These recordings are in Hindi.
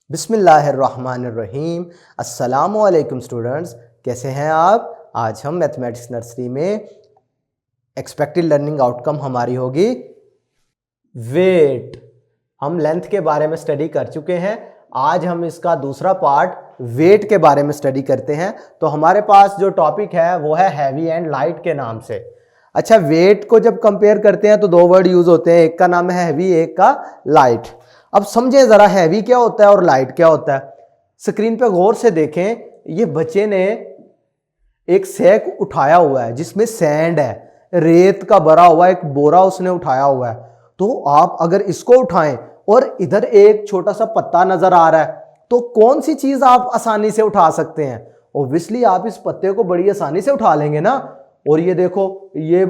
बिस्मिल्लाहिर्रहमानिर्रहीम। अस्सलामुअलैकुम स्टूडेंट्स, कैसे हैं आप। आज हम मैथमेटिक्स नर्सरी में एक्सपेक्टेड लर्निंग आउटकम हमारी होगी वेट। हम लेंथ के बारे में स्टडी कर चुके हैं। आज हम इसका दूसरा पार्ट वेट के बारे में स्टडी करते हैं। तो हमारे पास जो टॉपिक है वो है हैवी एंड लाइट के नाम से। अच्छा, वेट को जब कंपेयर करते हैं तो दो वर्ड यूज होते हैं, एक का नाम है हैवी, एक का लाइट। अब समझें जरा हैवी क्या होता है और लाइट क्या होता है। स्क्रीन पे गौर से देखें, ये बच्चे ने एक सैक उठाया हुआ है जिसमें सैंड है, रेत का भरा हुआ एक बोरा उसने उठाया हुआ है। तो आप अगर इसको उठाएं और इधर एक छोटा सा पत्ता नजर आ रहा है, तो कौन सी चीज आप आसानी से उठा सकते हैं। ऑब्वियसली आप इस पत्ते को बड़ी आसानी से उठा लेंगे ना। और ये देखो, ये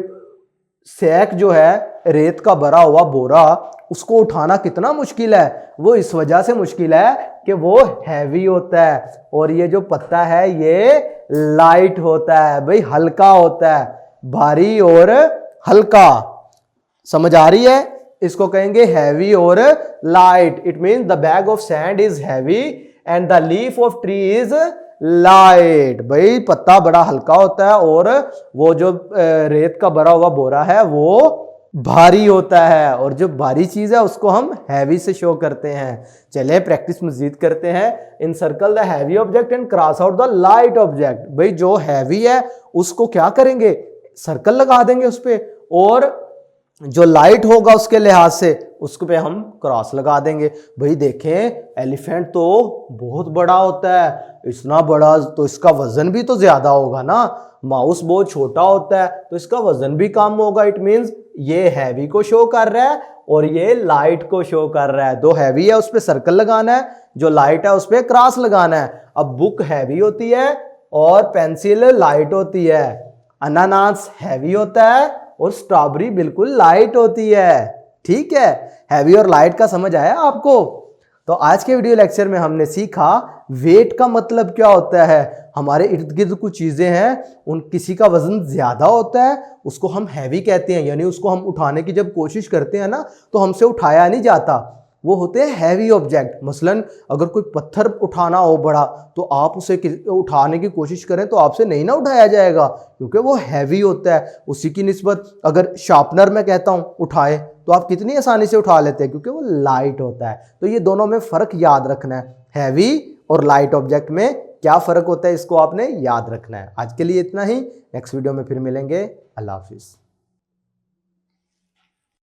सैक जो है, रेत का भरा हुआ बोरा, उसको उठाना कितना मुश्किल है। वो इस वजह से मुश्किल है कि वो हैवी होता है। और ये जो पत्ता है ये लाइट होता है भाई, हल्का होता है, भारी और हल्का। समझ आ रही है। इसको कहेंगे हैवी और light. It means the bag of sand is heavy and the leaf of tree is light. भाई पत्ता बड़ा हल्का होता है और वो जो रेत का भरा हुआ बोरा है वो भारी होता है। और जो भारी चीज है उसको हम हैवी से शो करते हैं। चले प्रैक्टिस मजीद करते हैं। In circle the heavy object and cross out the light object. भाई जो हैवी है उसको क्या करेंगे, सर्कल लगा देंगे उस पे, और जो लाइट होगा उसके लिहाज से उसको पे हम क्रॉस लगा देंगे। भाई देखें, एलिफेंट तो बहुत बड़ा होता है, इतना बड़ा तो इसका वजन भी तो ज्यादा होगा ना। माउस बहुत छोटा होता है तो इसका वजन भी कम होगा। इट मींस ये हैवी को शो कर रहा है और ये लाइट को शो कर रहा है। दो हैवी है उस पर सर्कल लगाना है, जो लाइट है उस पर क्रॉस लगाना है। अब बुक हैवी होती है और पेंसिल लाइट होती है। अनानास हैवी होता है और स्ट्रॉबेरी बिल्कुल लाइट होती है। ठीक है, हैवी और लाइट का समझ आया आपको। तो आज के वीडियो लेक्चर में हमने सीखा वेट का मतलब क्या होता है। हमारे इर्द गिर्द कुछ चीजें हैं, उन किसी का वजन ज्यादा होता है उसको हम हैवी कहते हैं, यानी उसको हम उठाने की जब कोशिश करते हैं ना तो हमसे उठाया नहीं जाता, वो होते हैं हैवी ऑब्जेक्ट। मसलन अगर कोई पत्थर उठाना हो बड़ा तो आप उसे उठाने की कोशिश करें तो आपसे नहीं ना उठाया जाएगा क्योंकि वो हैवी होता है। उसी की निस्बत अगर शार्पनर मैं कहता हूं उठाए तो आप कितनी आसानी से उठा लेते हैं क्योंकि वो लाइट होता है। तो ये दोनों में फर्क याद रखना है, हैवी और लाइट ऑब्जेक्ट में क्या फर्क होता है इसको आपने याद रखना है। आज के लिए इतना ही, नेक्स्ट वीडियो में फिर मिलेंगे। अल्लाह हाफिज।